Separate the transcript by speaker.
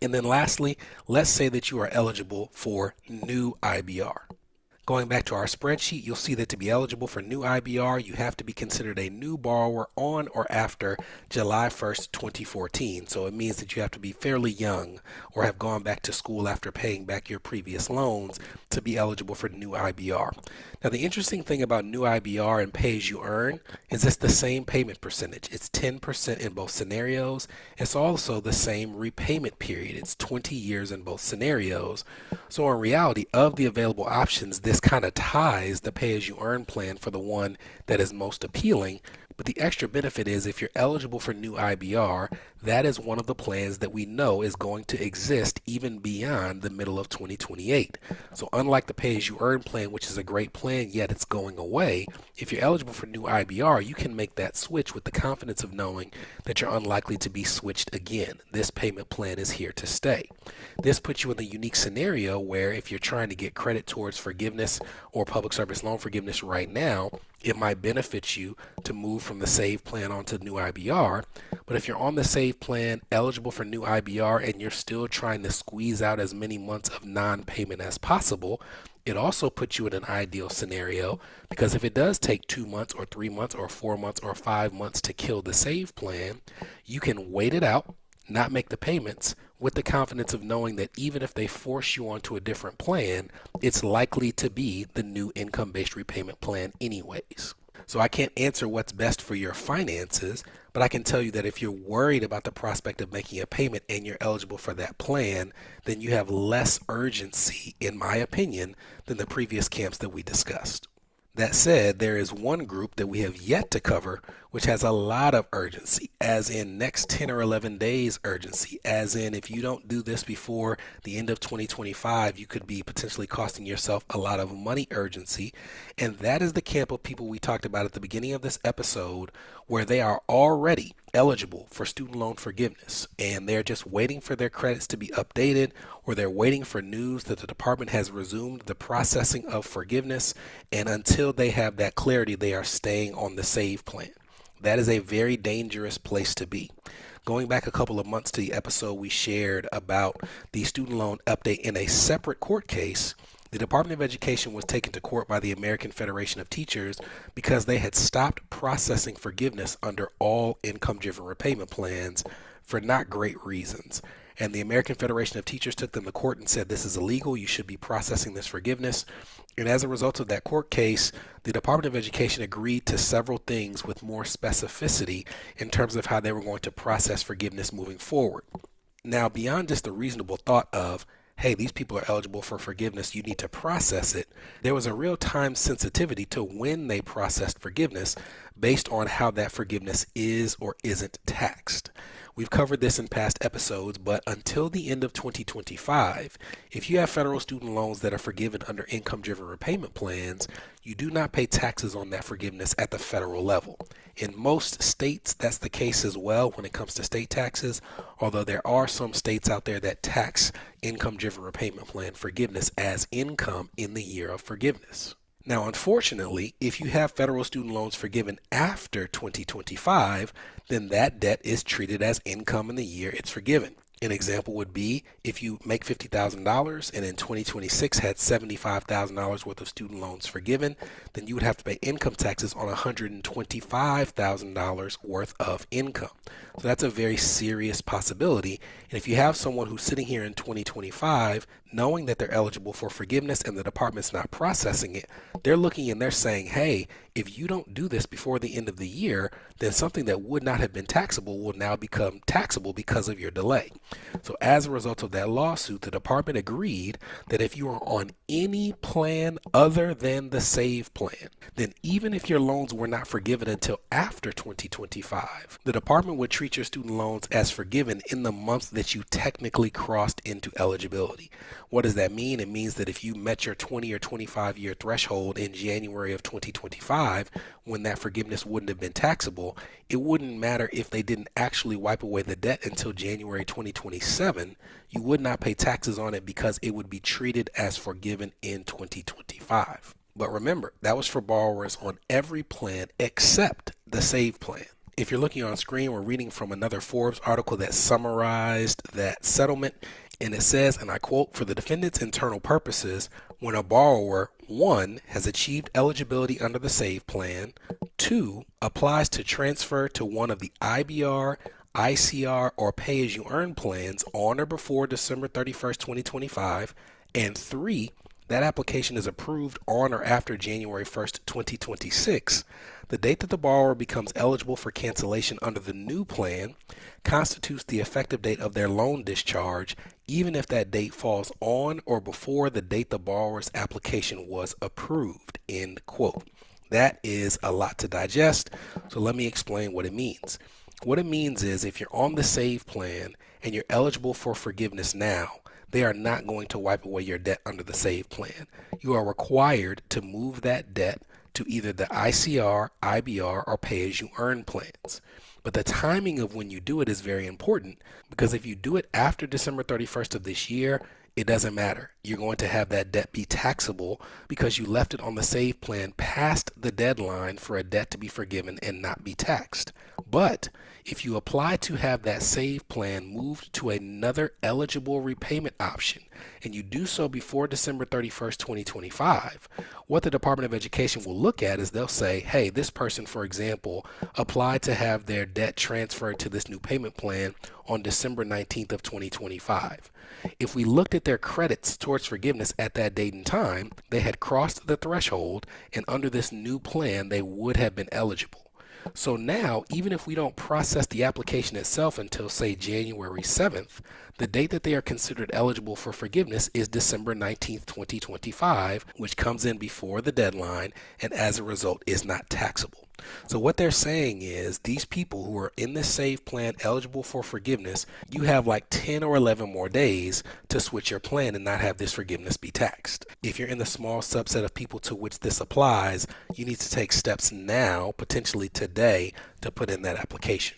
Speaker 1: And then lastly, let's say that you are eligible for new IBR. Going back to our spreadsheet, you'll see that to be eligible for new IBR, you have to be considered a new borrower on or after July 1st, 2014. So it means that you have to be fairly young or have gone back to school after paying back your previous loans to be eligible for new IBR. Now, the interesting thing about new IBR and pay as you earn is it's the same payment percentage. It's 10% in both scenarios. It's also the same repayment period. It's 20 years in both scenarios. So in reality, of the available options, this kind of ties the pay-as-you-earn plan for the one that is most appealing. But the extra benefit is if you're eligible for new IBR, that is one of the plans that we know is going to exist even beyond the middle of 2028. So unlike the pay-as-you-earn plan, which is a great plan, yet it's going away, if you're eligible for new IBR, you can make that switch with the confidence of knowing that you're unlikely to be switched again. This payment plan is here to stay. This puts you in the unique scenario where if you're trying to get credit towards forgiveness or public service loan forgiveness right now, it might benefit you to move from the SAVE plan onto new IBR. But if you're on the SAVE plan, eligible for new IBR, and you're still trying to squeeze out as many months of non-payment as possible, it also puts you in an ideal scenario, because if it does take 2 months or 3 months or 4 months or 5 months to kill the SAVE plan, you can wait it out, not make the payments, with the confidence of knowing that even if they force you onto a different plan, it's likely to be the new income-based repayment plan anyways. So I can't answer what's best for your finances, but I can tell you that if you're worried about the prospect of making a payment and you're eligible for that plan, then you have less urgency, in my opinion, than the previous camps that we discussed. That said, there is one group that we have yet to cover which has a lot of urgency, as in next 10 or 11 days urgency, as in if you don't do this before the end of 2025, you could be potentially costing yourself a lot of money urgency. And that is the camp of people we talked about at the beginning of this episode, where they are already eligible for student loan forgiveness and they're just waiting for their credits to be updated, or they're waiting for news that the department has resumed the processing of forgiveness. And until they have that clarity, they are staying on the SAVE plan. That is a very dangerous place to be. Going back a couple of months to the episode we shared about the student loan update in a separate court case, the Department of Education was taken to court by the American Federation of Teachers because they had stopped processing forgiveness under all income-driven repayment plans for not great reasons. And the American Federation of Teachers took them to court and said, this is illegal, you should be processing this forgiveness. And as a result of that court case, the Department of Education agreed to several things with more specificity in terms of how they were going to process forgiveness moving forward. Now, beyond just the reasonable thought of, hey, these people are eligible for forgiveness, you need to process it, there was a real time sensitivity to when they processed forgiveness based on how that forgiveness is or isn't taxed. We've covered this in past episodes, but until the end of 2025, if you have federal student loans that are forgiven under income-driven repayment plans, you do not pay taxes on that forgiveness at the federal level. In most states, that's the case as well when it comes to state taxes, although there are some states out there that tax income-driven repayment plan forgiveness as income in the year of forgiveness. Now, unfortunately, if you have federal student loans forgiven after 2025, then that debt is treated as income in the year it's forgiven. An example would be if you make $50,000 and in 2026 had $75,000 worth of student loans forgiven, then you would have to pay income taxes on $125,000 worth of income. So that's a very serious possibility. And if you have someone who's sitting here in 2025 knowing that they're eligible for forgiveness and the department's not processing it, they're looking and they're saying, hey, if you don't do this before the end of the year, then something that would not have been taxable will now become taxable because of your delay. So as a result of that lawsuit, the department agreed that if you are on any plan other than the SAVE plan, then even if your loans were not forgiven until after 2025, the department would treat your student loans as forgiven in the month that you technically crossed into eligibility. What does that mean? It means that if you met your 20 or 25 year threshold in January of 2025, when that forgiveness wouldn't have been taxable, it wouldn't matter if they didn't actually wipe away the debt until January 2027. You would not pay taxes on it because it would be treated as forgiven in 2025. But remember, that was for borrowers on every plan except the SAVE plan. If you're looking on screen, we're reading from another Forbes article that summarized that settlement. And it says, and I quote, "For the defendant's internal purposes, when a borrower, 1, has achieved eligibility under the SAVE plan, 2, applies to transfer to one of the IBR, ICR, or pay-as-you-earn plans on or before December 31st, 2025, and 3, that application is approved on or after January 1st, 2026, the date that the borrower becomes eligible for cancellation under the new plan constitutes the effective date of their loan discharge, even if that date falls on or before the date the borrower's application was approved." End quote. That is a lot to digest, so let me explain what it means. What it means is if you're on the SAVE plan and you're eligible for forgiveness now, they are not going to wipe away your debt under the SAVE plan. You are required to move that debt to either the ICR, IBR, or pay-as-you-earn plans. But the timing of when you do it is very important, because if you do it after December 31st of this year, it doesn't matter. You're going to have that debt be taxable because you left it on the SAVE plan past the deadline for a debt to be forgiven and not be taxed. But if you apply to have that SAVE plan moved to another eligible repayment option, and you do so before December 31st, 2025, what the Department of Education will look at is they'll say, hey, this person, for example, applied to have their debt transferred to this new payment plan on December 19th of 2025. If we looked at their credits towards forgiveness at that date and time, they had crossed the threshold, and under this new plan, they would have been eligible. So now, even if we don't process the application itself until, say, January 7th, the date that they are considered eligible for forgiveness is December 19th, 2025, which comes in before the deadline and as a result is not taxable. So what they're saying is these people who are in this SAVE plan eligible for forgiveness, you have like 10 or 11 more days to switch your plan and not have this forgiveness be taxed. If you're in the small subset of people to which this applies, you need to take steps now, potentially today, to put in that application.